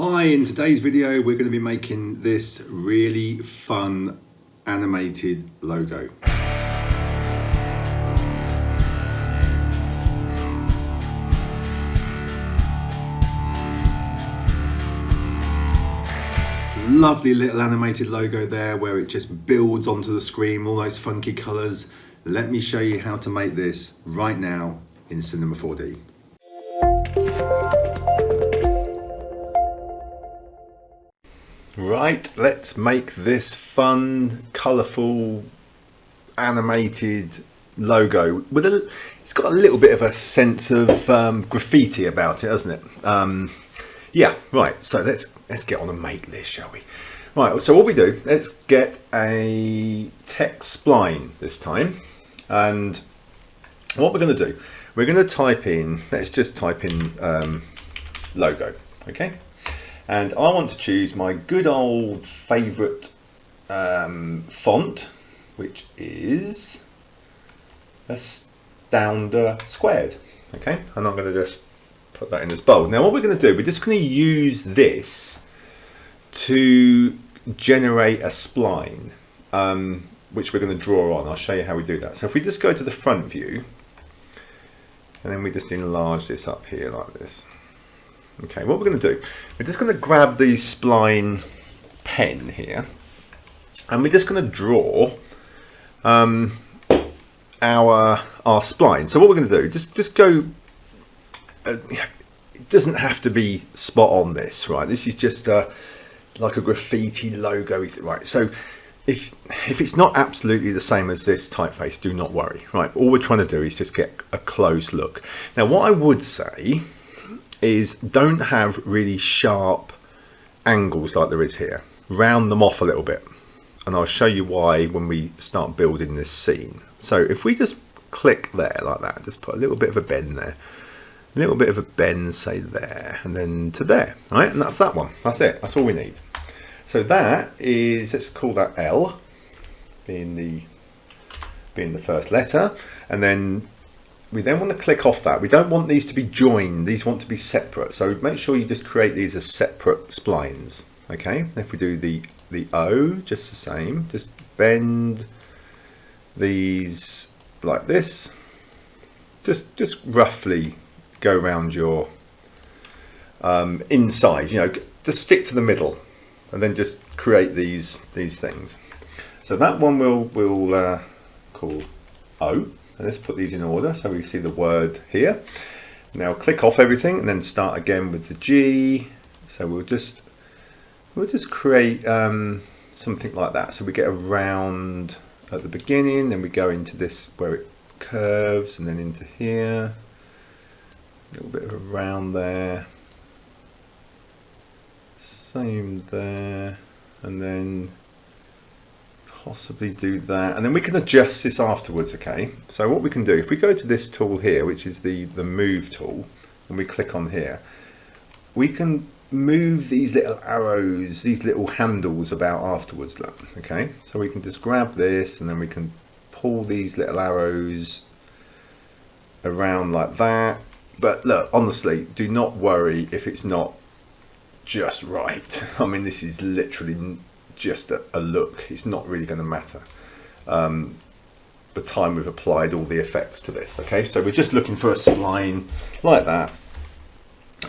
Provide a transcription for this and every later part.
Hi, in today's video we're going to be making this really fun animated logo. Lovely little animated logo there where it just builds onto the screen, all those funky colours. Let me show you how to make this right now in Cinema 4D. Right, let's make this fun, colourful, animated logo. It's got a little bit of a sense of graffiti about it, hasn't it? Yeah, right. So let's get on and make this, shall we? Right. So what we do? Let's get a text spline this time, and what we're going to do? We're going to type in. Let's just type in logo. Okay. And I want to choose my good old favourite font, which is Astounding Squared. Okay, and I'm going to just put that in as bold. Now what we're going to do, we're just going to use this to generate a spline, which we're going to draw on. I'll show you how we do that. So if we just go to the front view, and then we just enlarge this up here like this. Okay, what we're going to do, we're just going to grab the spline pen here, and we're just going to draw our spline. So what we're going to do, just go. It doesn't have to be spot on this, right? This is just like a graffiti logo, right? So if it's not absolutely the same as this typeface, do not worry, right? All we're trying to do is just get a close look. Now, what I would say is don't have really sharp angles like there is here. Round them off a little bit, and I'll show you why when we start building this scene. So if we just click there like that, just put a little bit of a bend there, a little bit of a bend, say there, and then to there, right? And that's that one. That's it. That's all we need. So that is, let's call that L, being the first letter, and then we then want to click off that. We don't want these to be joined. These want to be separate. So make sure you just create these as separate splines. Okay. If we do the O, just the same. Just bend these like this. Just roughly go around your inside. You know, just stick to the middle, and then just create these things. So that one we'll call O. And let's put these in order so we see the word here. Now click off everything and then start again with the G. So we'll just create something like that. So we get a round at the beginning, then we go into this where it curves, and then into here. A little bit of a round there. Same there, and then possibly do that, and then we can adjust this afterwards. Okay, so what we can do, if we go to this tool here, which is the move tool, and we click on here, we can move these little arrows, these little handles about afterwards. Look, okay, so we can just grab this, and then we can pull these little arrows around like that. But look, honestly, do not worry if it's not just right. I mean, this is literally just a look. It's not really going to matter the time we've applied all the effects to this. Okay, so we're just looking for a spline like that,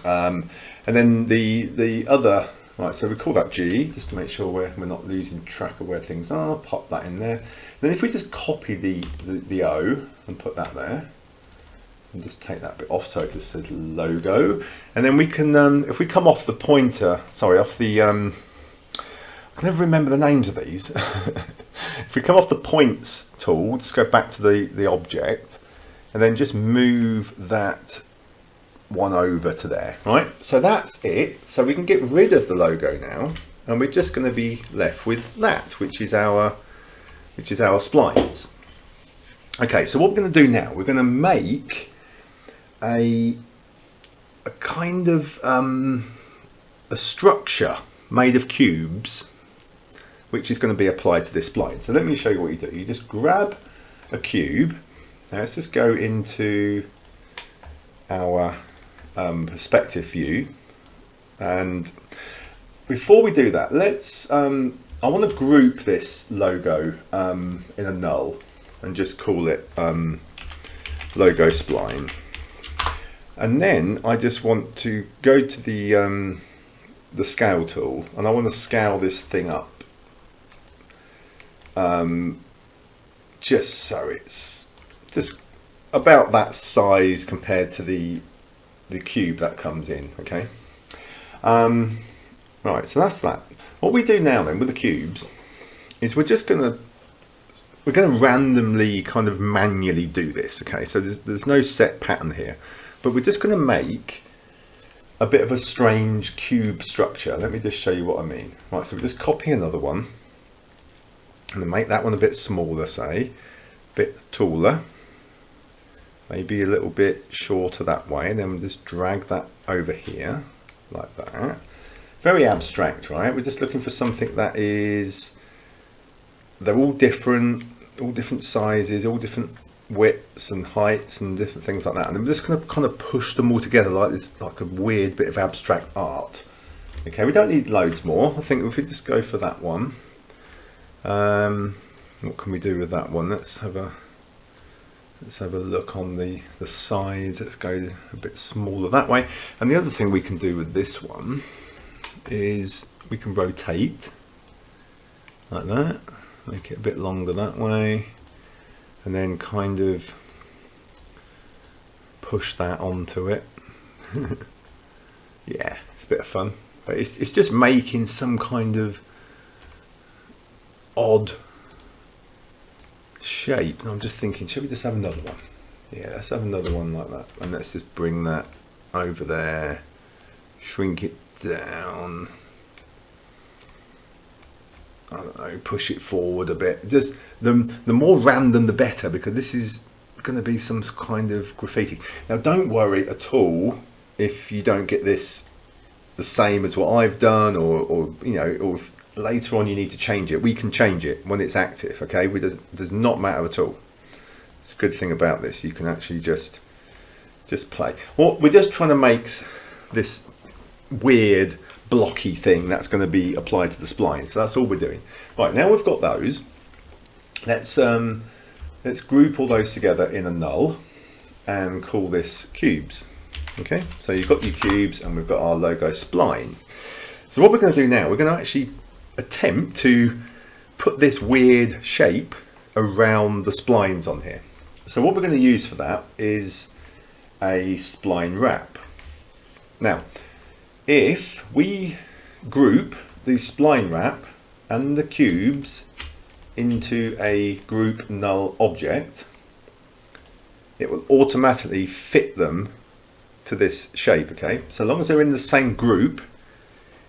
and then the other, right, so we call that G just to make sure we're not losing track of where things are. Pop that in there. Then if we just copy the O and put that there, and just take that bit off so it just says logo, and then we can if we come off the pointer, sorry, off the I can never remember the names of these. If we come off the points tool, just go back to the object, and then just move that one over to there, right? So that's it. So we can get rid of the logo now, and we're just going to be left with that, which is our splines. Okay, so what we're going to do now, we're going to make a kind of a structure made of cubes, which is going to be applied to this spline. So let me show you what you do. You just grab a cube. Now let's just go into our perspective view, And before we do that, let's I want to group this logo in a null and just call it logo spline. And then I just want to go to the scale tool, and I want to scale this thing up just so it's just about that size compared to the cube that comes in. Okay, right, so that's that. What we do now then with the cubes is we're gonna randomly kind of manually do this. Okay, so there's no set pattern here, but we're just going to make a bit of a strange cube structure. Let me just show you what I mean. Right, so we just copy another one and then make that one a bit smaller, say, a bit taller, maybe a little bit shorter that way, and then we'll just drag that over here like that. Very abstract, right? We're just looking for something that is, they're all different sizes, all different widths and heights and different things like that, and I'm just going to kind of push them all together like this, like a weird bit of abstract art. Okay, we don't need loads more. I think if we just go for that one, what can we do with that one? Let's have a look on the sides. Let's go a bit smaller that way. And the other thing we can do with this one is we can rotate like that, make it a bit longer that way, and then kind of push that onto it. Yeah, it's a bit of fun, but it's just making some kind of odd shape. And I'm just thinking, should we just have another one? Yeah, let's have another one like that, and let's just bring that over there, shrink it down, I don't know, push it forward a bit. Just the more random the better, because this is going to be some kind of graffiti. Now don't worry at all if you don't get this the same as what I've done, or you know, or if later on you need to change it. We can change it when it's active. Okay, does not matter at all. It's a good thing about this. You can actually just play. Well, we're just trying to make this weird blocky thing that's going to be applied to the spline. So that's all we're doing. Right, now we've got those. Let's group all those together in a null and call this cubes. Okay, so you've got your cubes and we've got our logo spline. So what we're going to do now, we're going to actually attempt to put this weird shape around the splines on here. So what we're going to use for that is a spline wrap. Now, if we group the spline wrap and the cubes into a group null object, it will automatically fit them to this shape. Okay, so long as they're in the same group,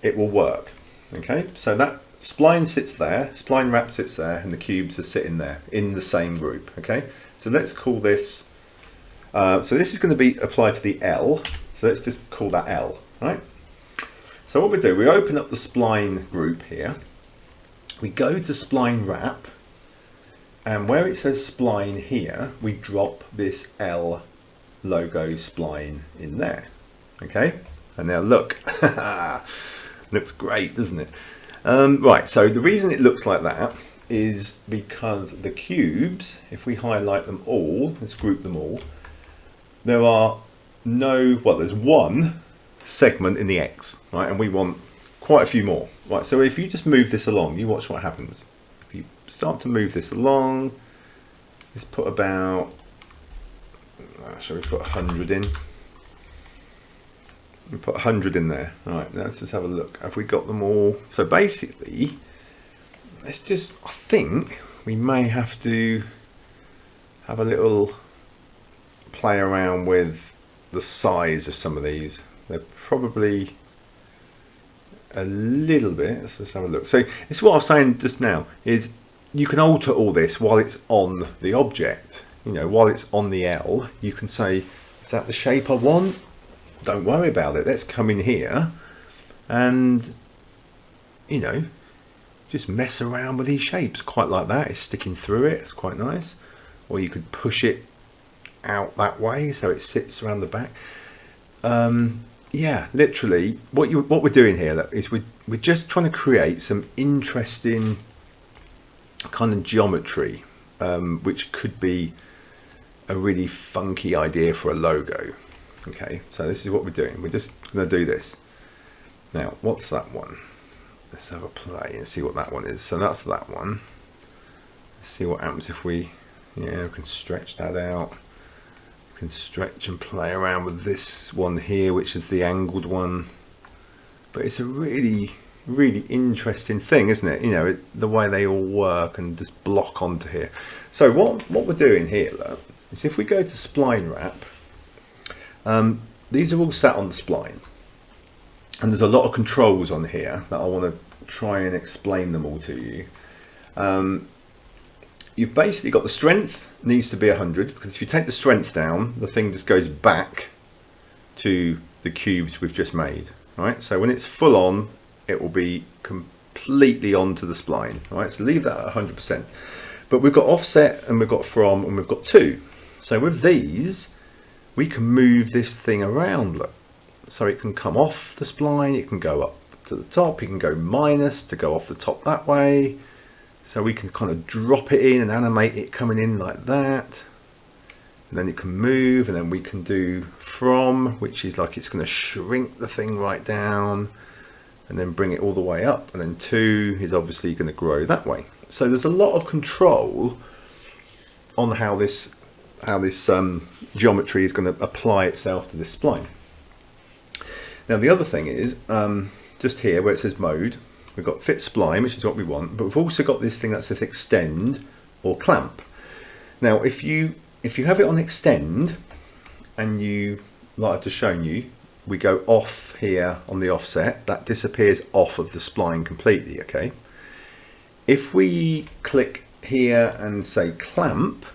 it will work. Okay, so that spline sits there, spline wrap sits there, and the cubes are sitting there in the same group. Okay, so let's call this, so this is going to be applied to the L, so let's just call that L, right? So what we do, we open up the spline group here, we go to spline wrap, and where it says spline here, we drop this L logo spline in there. Okay, and now look, looks great, doesn't it? Right, so the reason it looks like that is because the cubes, if we highlight them all, let's group them all, there are no, well, there's one segment in the X, right, and we want quite a few more. Right, so if you just move this along, you watch what happens. If you start to move this along, let's put about, shall we put 100 in? We put 100 in there. All right, now let's just have a look. Have we got them all? So basically, let's just, I think we may have to have a little play around with the size of some of these. They're probably a little bit, let's just have a look. So this is what I was saying just now, is you can alter all this while it's on the object. You know, while it's on the L, you can say, is that the shape I want? Don't worry about it. Let's come in here and, you know, just mess around with these shapes. Quite like that. It's sticking through it. It's quite nice. Or you could push it out that way so it sits around the back. yeah, literally, what we're doing here look, is we're just trying to create some interesting kind of geometry, which could be a really funky idea for a logo. Okay, so this is what we're doing. We're just going to do this. Now, what's that one? Let's have a play and see what that one is. So that's that one. Let's see what happens if we can stretch that out. We can stretch and play around with this one here, which is the angled one. But it's a really, really interesting thing, isn't it? You know, the way they all work and just block onto here. So what we're doing here, look, is if we go to Spline Wrap, these are all sat on the spline. And there's a lot of controls on here that I want to try and explain them all to you. You've basically got the strength needs to be 100, because if you take the strength down, the thing just goes back to the cubes we've just made. Right? So when it's full on, it will be completely onto the spline. Right? So leave that at 100%. But we've got offset and we've got from and we've got to. So with these, we can move this thing around. Look. So it can come off the spline, it can go up to the top, it can go minus to go off the top that way. So we can kind of drop it in and animate it coming in like that. And then it can move, and then we can do from, which is like it's going to shrink the thing right down and then bring it all the way up. And then to is obviously going to grow that way. So there's a lot of control on how this geometry is going to apply itself to this spline. Now the other thing is, just here where it says mode, we've got fit spline, which is what we want, but we've also got this thing that says extend or clamp. Now if you have it on extend, and you, like I've just shown you, we go off here on the offset, that disappears off of the spline completely, okay? If we click here and say clamp,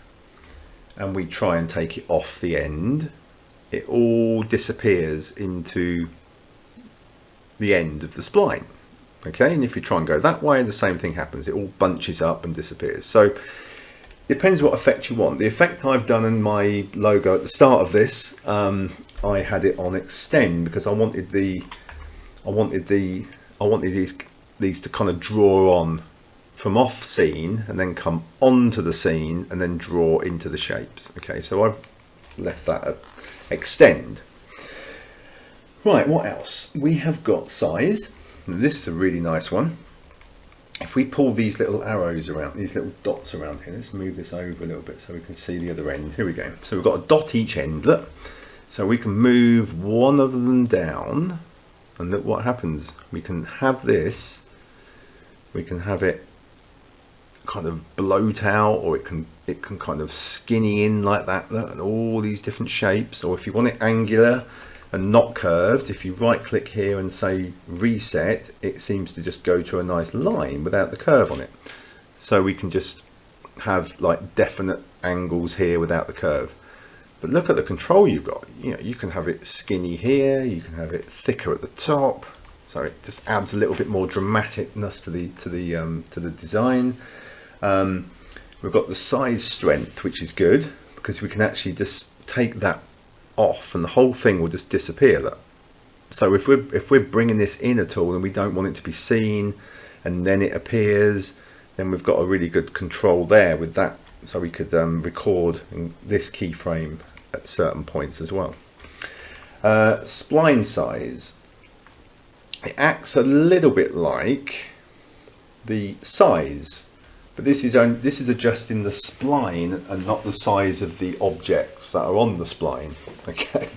and we try and take it off the end, it all disappears into the end of the spline. Okay, and if you try and go that way, the same thing happens. It all bunches up and disappears. So it depends what effect you want. The effect I've done in my logo at the start of this, I had it on extend because I wanted these to kind of draw on from off scene and then come onto the scene and then draw into the shapes. Okay, so I've left that at extend. Right, what else? We have got size. Now, this is a really nice one. If we pull these little arrows around, these little dots around here, let's move this over a little bit so we can see the other end. Here we go. So we've got a dot each end, look. So we can move one of them down, and look what happens. We can have this, we can have it kind of bloat out, or it can kind of skinny in like that, look, and all these different shapes. Or if you want it angular and not curved, if you right click here and say reset, it seems to just go to a nice line without the curve on it. So we can just have like definite angles here without the curve. But look at the control you've got. You know, you can have it skinny here, you can have it thicker at the top, so it just adds a little bit more dramaticness to the design. We've got the size strength, which is good because we can actually just take that off and the whole thing will just disappear. Look. So if we're bringing this in at all and we don't want it to be seen and then it appears, then we've got a really good control there with that. So we could record in this keyframe at certain points as well. Spline size. It acts a little bit like the size, but this is adjusting the spline and not the size of the objects that are on the spline. Okay,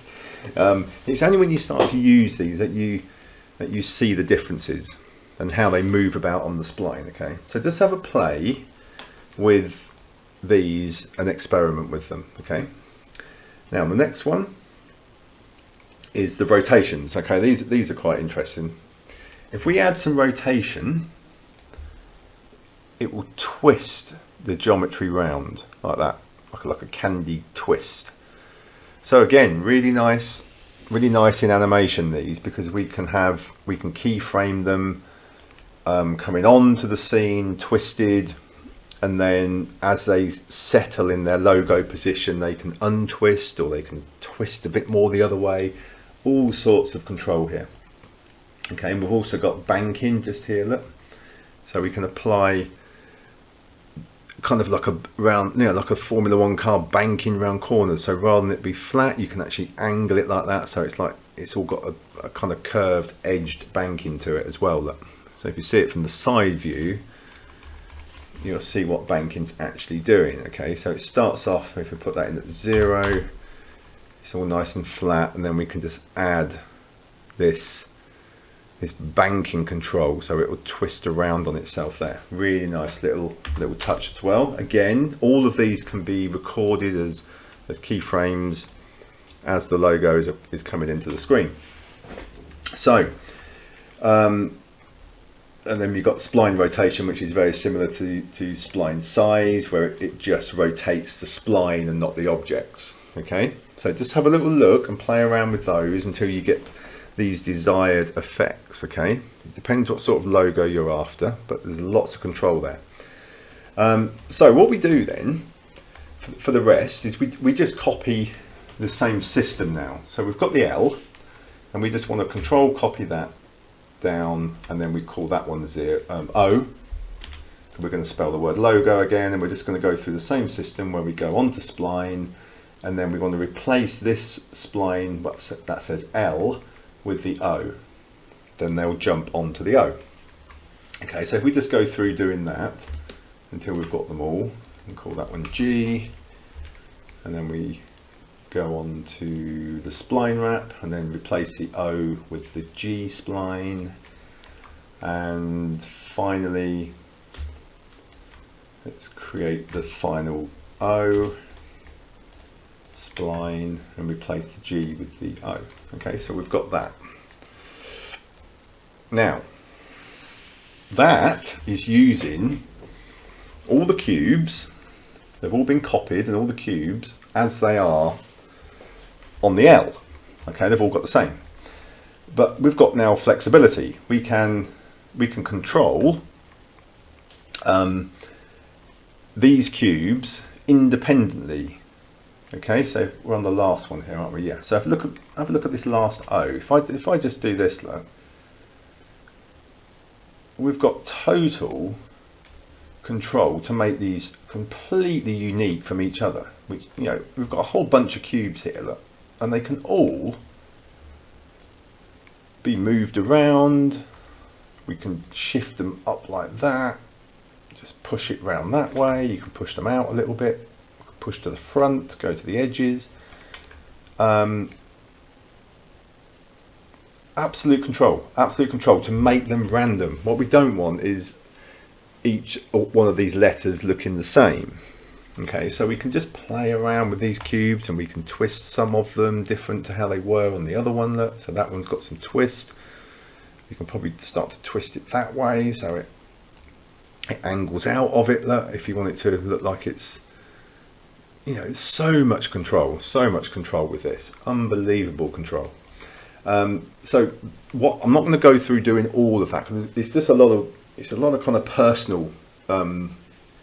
it's only when you start to use these that you see the differences and how they move about on the spline. Okay, so just have a play with these and experiment with them. Okay, now the next one is the rotations. Okay, these are quite interesting. If we add some rotation, it will twist the geometry round like that, like a candy twist. So again, really nice in animation, these, because we can keyframe them coming on to the scene twisted, and then as they settle in their logo position, they can untwist or they can twist a bit more the other way. all sorts of control here. Okay, and we've also got banking just here, look. So we can apply kind of like a round, you know, like a Formula One car banking round corners. So rather than it be flat, you can actually angle it like that. So it's like it's all got a kind of curved, edged banking to it as well. Look. So if you see it from the side view, you'll see what banking's actually doing. Okay, so it starts off, if we put that in at 0, it's all nice and flat, and then we can just add this banking control, so it will twist around on itself there. Really nice little touch as well. Again, all of these can be recorded as keyframes as the logo is coming into the screen. So and then you've got spline rotation, which is very similar to spline size, where it just rotates the spline and not the objects. Okay, so just have a little look and play around with those until you get these desired effects. Okay, it depends what sort of logo you're after, but there's lots of control there. So what we do then for the rest is we just copy the same system now. So we've got the L, and we just want to control copy that down, and then we call that one O. We're going to spell the word logo again, and we're just going to go through the same system where we go onto spline, and then we want to replace this spline that says L with the O. Then they'll jump onto the O. Okay, so if we just go through doing that until we've got them all, and call that one G, and then we go on to the spline wrap, and then replace the O with the G spline, and finally let's create the final O spline and replace the G with the O. Okay, so we've got that. Now that is using all the cubes. They've all been copied, and all the cubes as they are on the L. Okay, they've all got the same, but we've got now flexibility. We can control these cubes independently. Okay, so we're on the last one here, aren't we? Yeah. So have a look at this last O. If I just do this, look, we've got total control to make these completely unique from each other. Which, you know, we've got a whole bunch of cubes here, look, and they can all be moved around. We can shift them up like that, just push it round that way. You can push them out a little bit, push to the front, go to the edges. Absolute control to make them random. What we don't want is each one of these letters looking the same. Okay, so we can just play around with these cubes, and we can twist some of them different to how they were on the other one. Look, so that one's got some twist. You can probably start to twist it that way, so it angles out of it. Look, if you want it to look like it's, you know, so much control with this, unbelievable control. So what I'm not going to go through doing all of that, because it's just a lot of kind of personal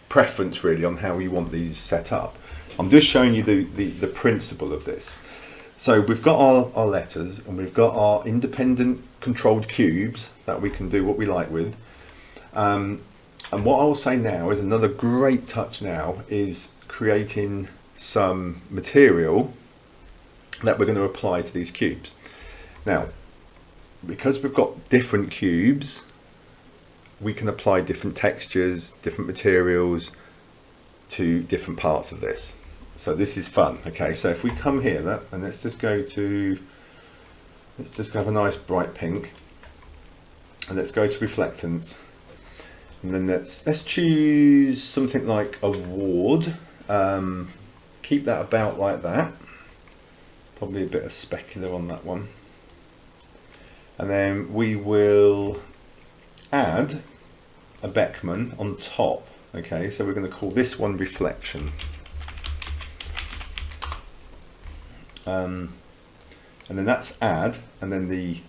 preference really on how you want these set up. I'm just showing you the principle of this. So we've got our letters, and we've got our independent controlled cubes that we can do what we like with. And what I'll say now is another great touch now is creating some material that we're going to apply to these cubes. Now, because we've got different cubes, we can apply different textures, different materials to different parts of this. So this is fun. Okay, so if we come here, and let's just have a nice bright pink, and let's go to reflectance, and then let's choose something like a ward. Keep that about like that, probably a bit of specular on that one, and then we will add a Beckman on top. Okay, so we're going to call this one reflection, and then that's add, and then the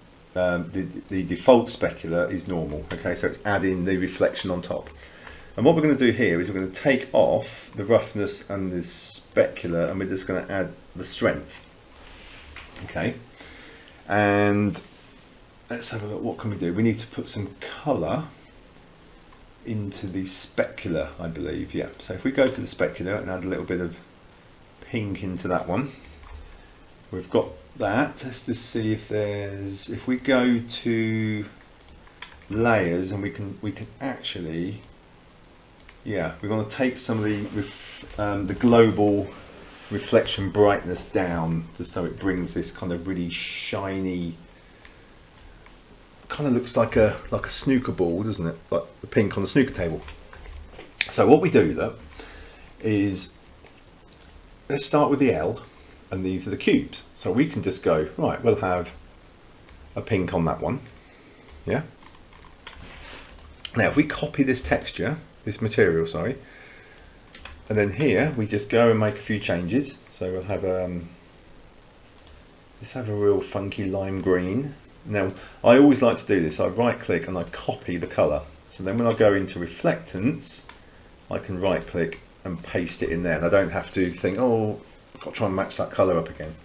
default specular is normal. Okay, so it's adding the reflection on top. And what we're going to do here is we're going to take off the roughness and the specular, and we're just going to add the strength. Okay, And let's have a look, what can we do? We need to put some colour into the specular, I believe. Yeah, so if we go to the specular and add a little bit of pink into that one, we've got that. Let's just see if there's, if we go to layers, and we can actually, yeah, we're going to take some of the global reflection brightness down, just so it brings this kind of really shiny, kind of looks like a snooker ball, doesn't it? Like the pink on the snooker table. So what we do though is, let's start with the L, and these are the cubes. So we can just go, right, we'll have a pink on that one. Yeah. Now if we copy this texture, this material, sorry, and then here we just go and make a few changes. So we'll have let's have a real funky lime green. Now I always like to do this, I right click and I copy the colour, so then when I go into reflectance I can right click and paste it in there, and I don't have to think, oh, I've got to try and match that colour up again.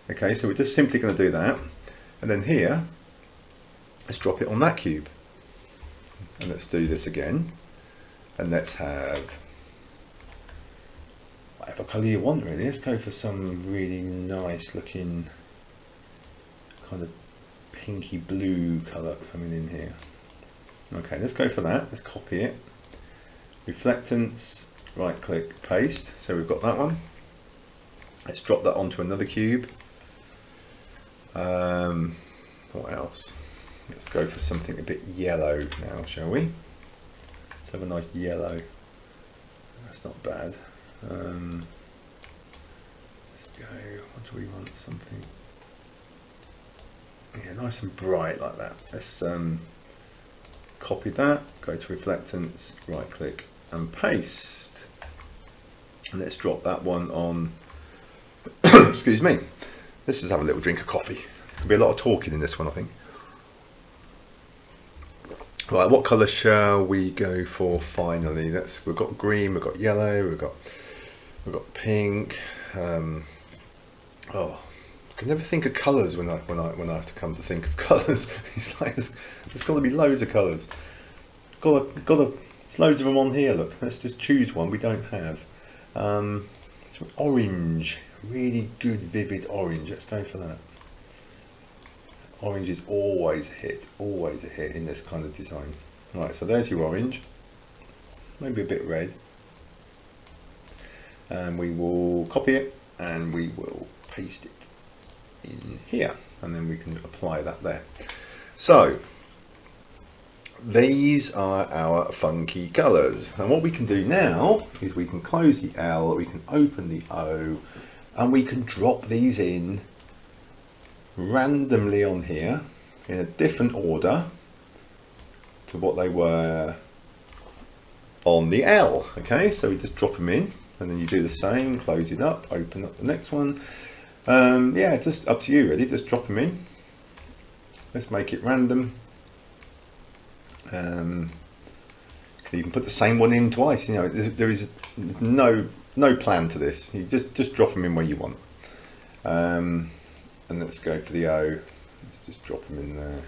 Okay, so we're just simply going to do that, and then here let's drop it on that cube, and let's do this again, and let's have whatever colour you want really. Let's go for some really nice looking kind of pinky blue colour coming in here. Okay, let's go for that. Let's copy it. Reflectance, right click, paste. So we've got that one. Let's drop that onto another cube. What else? Let's go for something a bit yellow now, shall we? Let's have a nice yellow. That's not bad. Let's go, what do we want? Something, yeah, nice and bright like that. Let's copy that, go to reflectance, right click and paste, and let's drop that one on. Excuse me, let's just have a little drink of coffee. There'll be a lot of talking in this one, I think. Right, what colour shall we go for finally? We've got green, we've got yellow, we've got pink. Oh, I can never think of colours when I have to come to think of colours. It's like there's got to be loads of colours. There's loads of them on here. Look, let's just choose one we don't have. Orange, really good vivid orange. Let's go for that. Orange is always a hit in this kind of design. Right, so there's your orange. Maybe a bit red. And we will copy it and we will paste it in here, and then we can apply that there. So these are our funky colours, and what we can do now is we can close the L, we can open the O, and we can drop these in randomly on here in a different order to what they were on the L. Okay, so we just drop them in, and then you do the same, close it up, open up the next one. Yeah, just up to you really, just drop them in. Let's make it random. You can even put the same one in twice, you know, there is no plan to this. You just drop them in where you want. And let's go for the O. Let's just drop them in there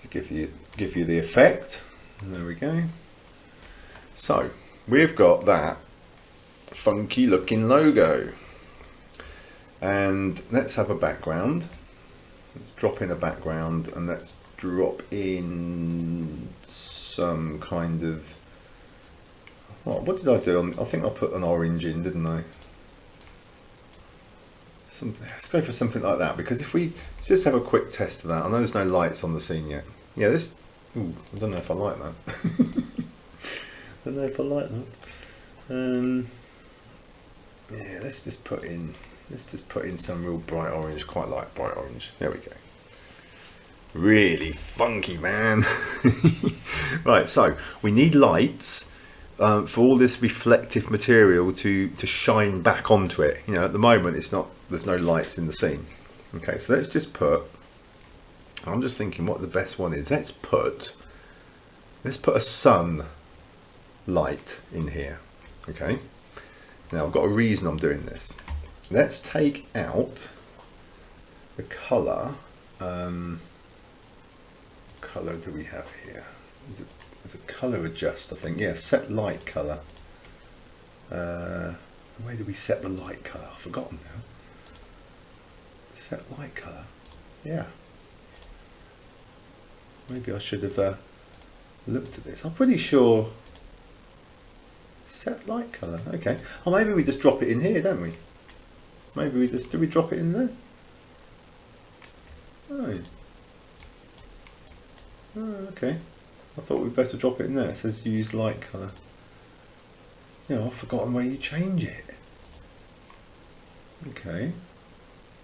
to give you the effect. And there we go. So we've got that funky looking logo, and let's have a background. Let's drop in a background, and let's drop in some kind of, what did I do? I think I put an orange in, didn't I? Let's go for something like that, because let's just have a quick test of that. I know there's no lights on the scene yet. Yeah, this, ooh, I don't know if I like that. I don't know if I like that. Yeah, let's just put in some real bright orange. Quite like bright orange. There we go. Really funky, man. Right, so we need lights for all this reflective material to shine back onto it. You know, at the moment there's no lights in the scene. Okay, so let's just put, I'm just thinking what the best one is. Let's put a sun light in here. Okay, now I've got a reason I'm doing this. Let's take out the colour, colour do we have here? There's a colour adjust, I think. Yeah, set light colour. Where do we set the light colour? I've forgotten now. Set light colour. Yeah. Maybe I should have looked at this. I'm pretty sure. Set light colour. Okay. Oh, maybe we just drop it in here, don't we? Maybe we just, do we drop it in there? Oh. Oh, okay. I thought we'd better drop it in there. It says use light colour. Yeah, I've forgotten where you change it. Okay.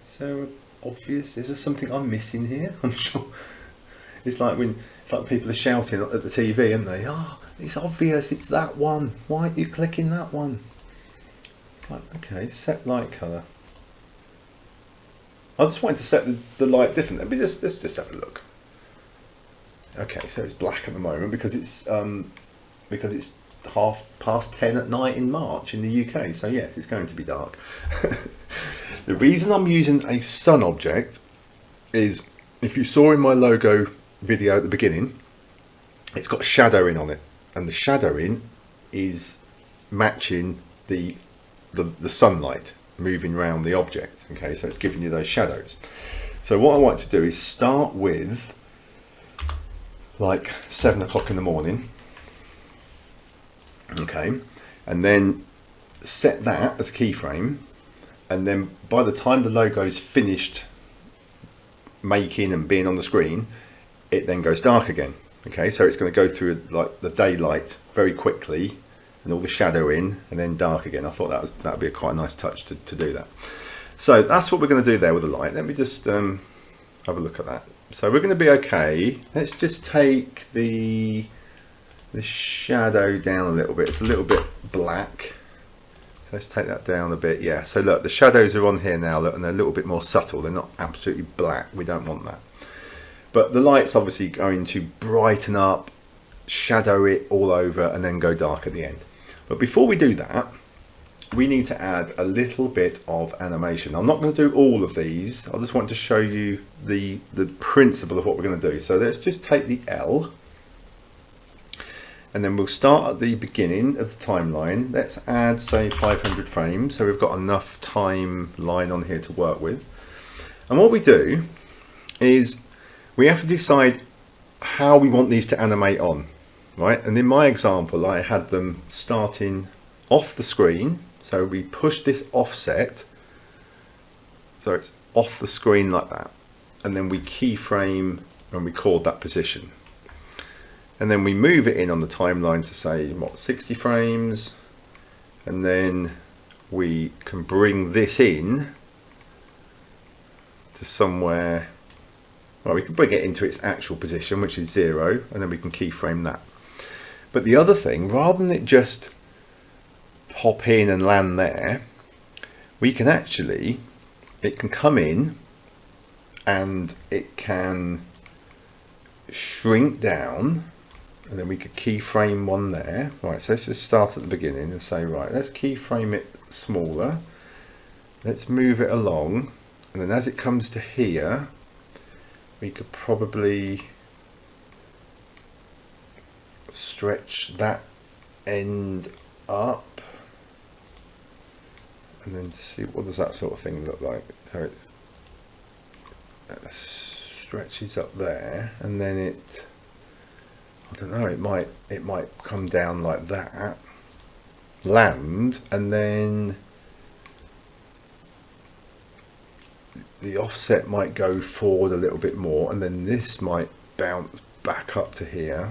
So obvious. Is there something I'm missing here? I'm sure. It's like people are shouting at the TV, aren't they? Oh, it's obvious. It's that one. Why aren't you clicking that one? It's like, okay, set light colour. I just wanted to set the light different. Let me let's just have a look. Okay, so it's black at the moment because it's 10:30 at night in March in the UK. So yes, it's going to be dark. The reason I'm using a sun object is, if you saw in my logo video at the beginning, it's got shadowing on it, and the shadowing is matching the sunlight moving around the object. Okay, so it's giving you those shadows. So what I like to do is start with like 7 o'clock in the morning. Okay, and then set that as a keyframe, and then by the time the logo's finished making and being on the screen, it then goes dark again. Okay, so it's going to go through like the daylight very quickly and all the shadow in, and then dark again. I thought that would be quite a nice touch to do that. So that's what we're going to do there with the light. Let me just have a look at that. So we're going to be okay. Let's just take the shadow down a little bit. It's a little bit black. So let's take that down a bit. Yeah, so look, the shadows are on here now, look, and they're a little bit more subtle. They're not absolutely black. We don't want that. But the light's obviously going to brighten up, shadow it all over, and then go dark at the end. But before we do that, we need to add a little bit of animation. I'm not going to do all of these. I just want to show you the principle of what we're going to do. So let's just take the L, and then we'll start at the beginning of the timeline. Let's add, say, 500 frames. So we've got enough timeline on here to work with. And what we do is we have to decide how we want these to animate on, right? And in my example, I had them starting off the screen. So we push this offset, so it's off the screen like that. And then we keyframe and record that position. And then we move it in on the timeline to say, what, 60 frames. And then we can bring this in to somewhere, well, we can bring it into its actual position, which is 0, and then we can keyframe that. But the other thing, rather than it just hop in and land there, we can actually, it can come in and it can shrink down, and then we could keyframe one there. Right, so let's just start at the beginning and say, right, let's keyframe it smaller. Let's move it along, and then as it comes to here, we could probably stretch that end up, and then see what does that sort of thing look like. So it stretches up there, and then it, I don't know, it might come down like that, land, and then the offset might go forward a little bit more, and then this might bounce back up to here.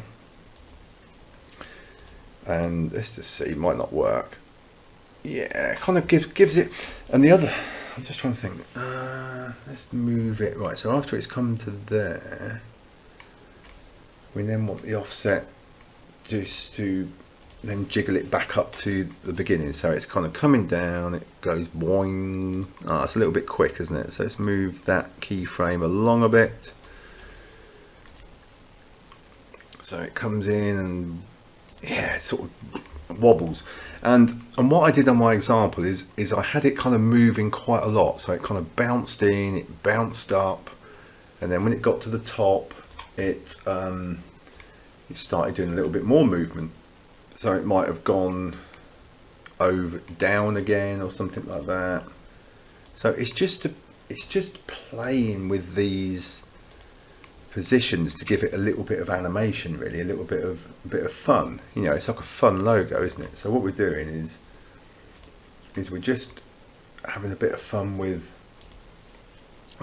And let's just see, might not work. Yeah, kind of gives it. And the other, I'm just trying to think. Let's move it. Right, so after it's come to there, we then want the offset just to then jiggle it back up to the beginning. So it's kind of coming down, it goes boing. Oh, it's a little bit quick, isn't it? So let's move that keyframe along a bit. So it comes in and yeah, it sort of wobbles. And what I did on my example is I had it kind of moving quite a lot. So it kind of bounced in, it bounced up, and then when it got to the top, it started doing a little bit more movement. So it might have gone over down again or something like that. So it's just playing with these positions to give it a little bit of animation, really, a bit of fun. You know, it's like a fun logo, isn't it? So what we're doing is we're just having a bit of fun with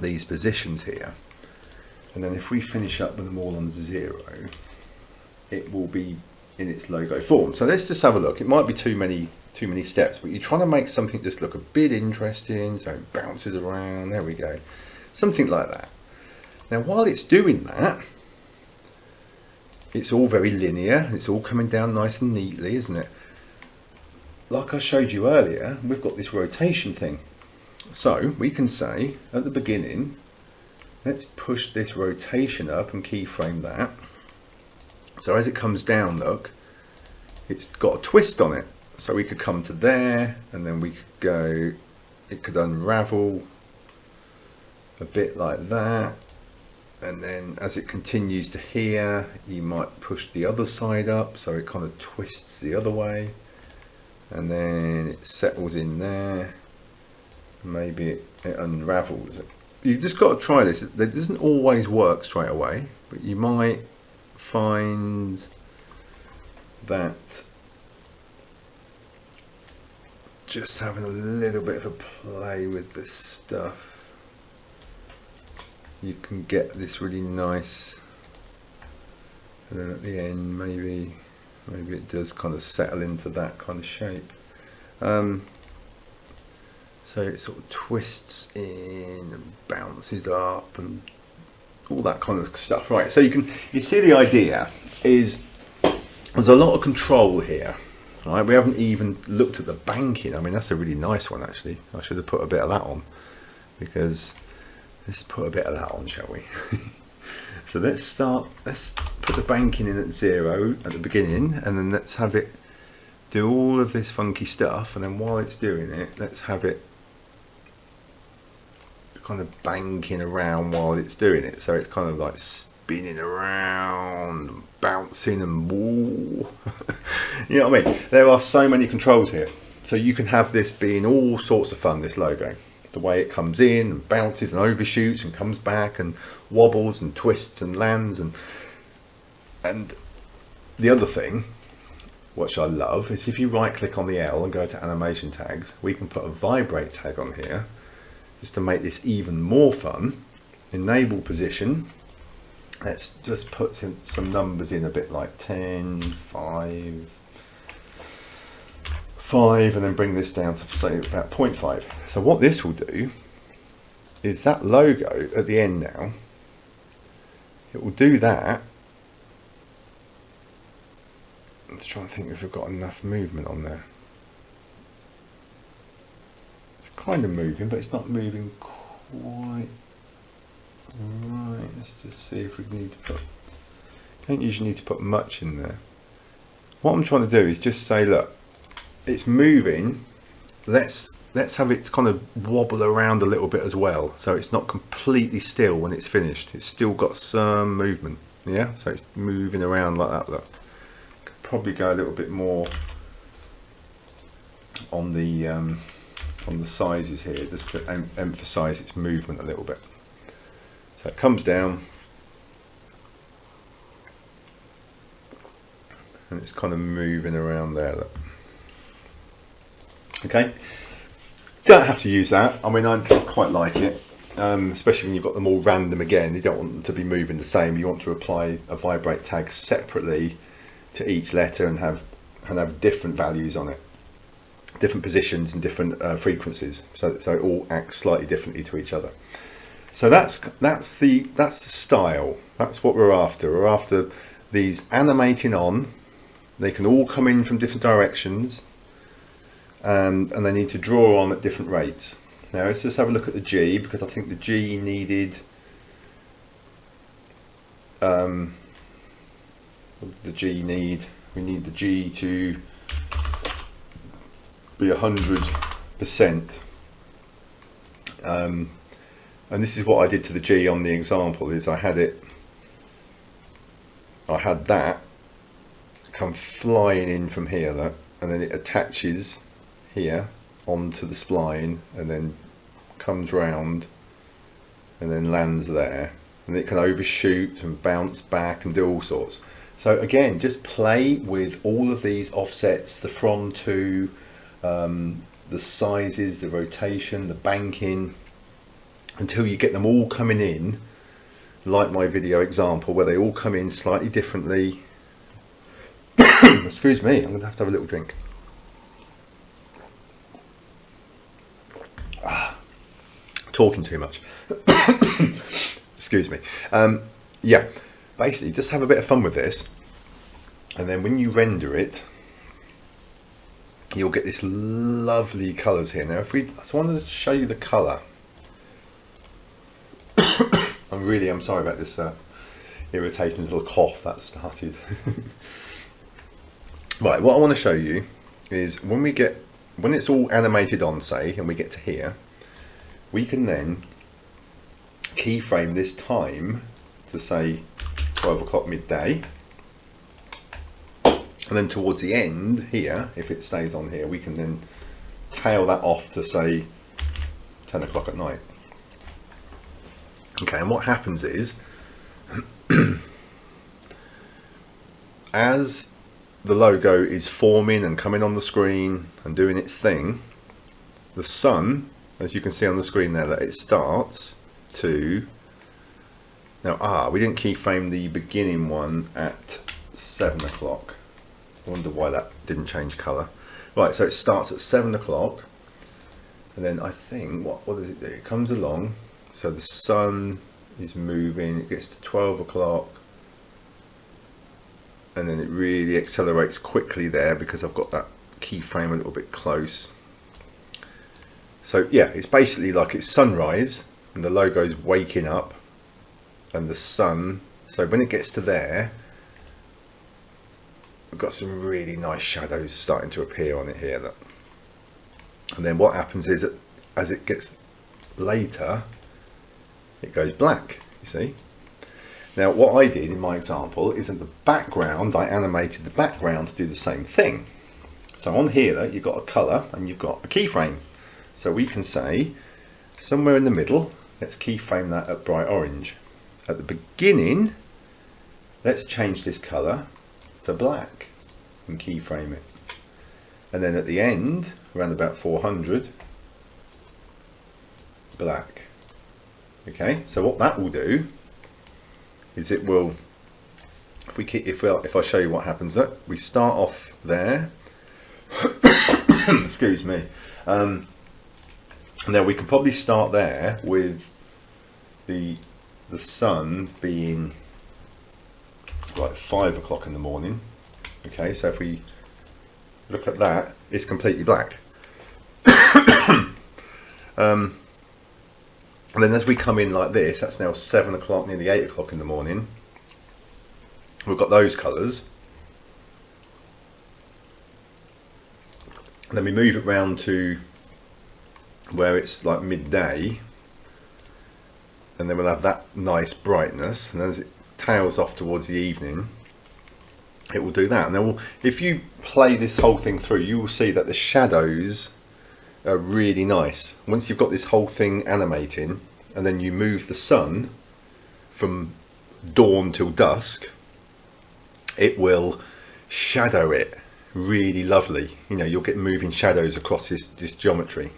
these positions here, and then if we finish up with them all on 0, it will be in its logo form. So let's just have a look. It might be too many steps, but you're trying to make something just look a bit interesting, so it bounces around. There we go, something like that. Now while it's doing that, it's all very linear, it's all coming down nice and neatly, isn't it? Like I showed you earlier, we've got this rotation thing. So we can say at the beginning, let's push this rotation up and keyframe that. So as it comes down, look, it's got a twist on it. So we could come to there, and then we could go, it could unravel a bit like that. And then as it continues to here, you might push the other side up, so it kind of twists the other way. And then it settles in there. Maybe it unravels. You've just got to try this. It doesn't always work straight away, but you might find that just having a little bit of a play with this stuff, you can get this really nice, and then at the end maybe it does kind of settle into that kind of shape. So it sort of twists in and bounces up and all that kind of stuff. Right, so you see the idea is there's a lot of control here. Right, we haven't even looked at the banking. I mean, that's a really nice one actually. I should have put a bit of that on, because let's put a bit of that on, shall we? So let's put the banking in at 0 at the beginning, and then let's have it do all of this funky stuff, and then while it's doing it, let's have it kind of banking around while it's doing it. So it's kind of like spinning around and bouncing and woo. You know what I mean? There are so many controls here. So you can have this being all sorts of fun, this logo. The way it comes in and bounces and overshoots and comes back and wobbles and twists and lands, and the other thing, which I love, is if you right click on the L and go to animation tags, we can put a vibrate tag on here just to make this even more fun. Enable position, let's just put some numbers in, a bit like 10, 5, and then bring this down to say about 0.5. So what this will do is that logo at the end now, it will do that. Let's try and think if we've got enough movement on there. It's kind of moving, but it's not moving quite right. Let's just see if we need to put, don't usually need to put much in there. What I'm trying to do is just say, look, it's moving, let's have it kind of wobble around a little bit as well, so it's not completely still when it's finished. It's still got some movement, yeah, so it's moving around like that. Look, could probably go a little bit more on the sizes here, just to emphasize its movement a little bit. So it comes down and it's kind of moving around there. Look. Okay, don't have to use that. I mean, I quite like it, especially when you've got them all random again. You don't want them to be moving the same. You want to apply a vibrate tag separately to each letter and have different values on it, different positions and different frequencies, so it all acts slightly differently to each other. So that's the style. That's what we're after. We're after these animating on. They can all come in from different directions. And they need to draw on at different rates. Now let's just have a look at the G, because I think the G needed what did the G need? we need the G to be 100%. And this is what I did to the G on the example, is I had that come flying in from here, that, and then it attaches here onto the spline and then comes round and then lands there, and it can overshoot and bounce back and do all sorts. So again, just play with all of these offsets, the from to, the sizes, the rotation, the banking, until you get them all coming in like my video example, where they all come in slightly differently. Excuse me, I'm going to have a little drink. Talking too much. Excuse me. Yeah, basically just have a bit of fun with this, and then when you render it, you'll get this lovely colours here. Now, so I wanted to show you the colour. I'm sorry about this irritating little cough that started. Right, what I want to show you is when it's all animated on, say, and we get to here, we can then keyframe this time to say 12 o'clock midday, and then towards the end here, if it stays on here, we can then tail that off to say 10 o'clock at night. Okay, and what happens is, as the logo is forming and coming on the screen and doing its thing, the sun, as you can see on the screen there, that it starts to, now we didn't keyframe the beginning one at 7 o'clock. I wonder why that didn't change colour. Right, so it starts at 7 o'clock, and then I think, what does it do? It comes along, so the sun is moving, it gets to 12 o'clock, and then it really accelerates quickly there because I've got that keyframe a little bit close. So yeah, it's basically like it's sunrise and the logo's waking up and the sun, so when it gets to there, we've got some really nice shadows starting to appear on it here. And then what happens is that as it gets later, it goes black, you see. Now what I did in my example is in the background, I animated the background to do the same thing. So on here you've got a colour and you've got a keyframe. So we can say somewhere in the middle, let's keyframe that at bright orange. At the beginning, let's change this colour to black and keyframe it. And then at the end, around about 400, black. Okay, so what that will do is it will, if I show you what happens, that we start off there. Excuse me. Now we can probably start there with the sun being like 5 o'clock in the morning. Okay, so if we look at that, it's completely black. And then as we come in like this, that's now 7 o'clock, nearly 8 o'clock in the morning. We've got those colours. And then we move it round to where it's like midday. And then we'll have that nice brightness. And as it tails off towards the evening, it will do that. And then if you play this whole thing through, you will see that the shadows are really nice. Once you've got this whole thing animating, and then you move the sun from dawn till dusk, it will shadow it really lovely. You know, you'll get moving shadows across this geometry.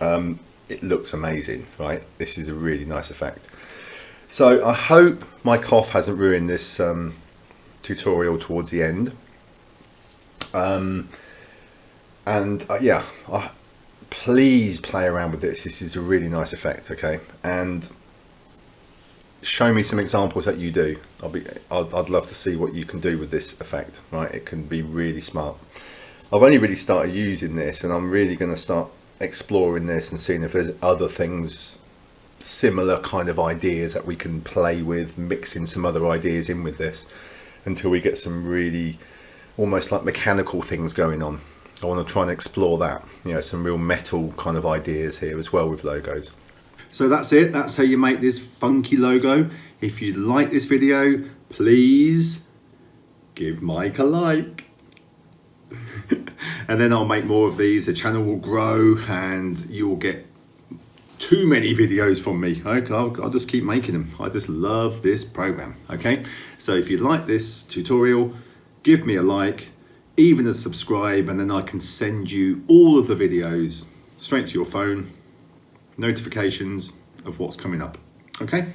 It looks amazing, right? This is a really nice effect. So I hope my cough hasn't ruined this tutorial towards the end. Yeah, please play around with this. This is a really nice effect, okay? And show me some examples that you do. I'd love to see what you can do with this effect, right? It can be really smart. I've only really started using this, and I'm really going to start exploring this and seeing if there's other things, similar kind of ideas that we can play with, mixing some other ideas in with this until we get some really almost like mechanical things going on. I want to try and explore that, you know, some real metal kind of ideas here as well with logos. So that's it, that's how you make this funky logo. If you like this video, please give Mike a like. And then I'll make more of these, the channel will grow and you'll get too many videos from me. I'll just keep making them. I just love this program, okay? So if you like this tutorial, give me a like, even a subscribe, and then I can send you all of the videos straight to your phone, notifications of what's coming up, okay?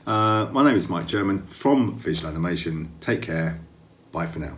My name is Mike German from Visual Animation. Take care, bye for now.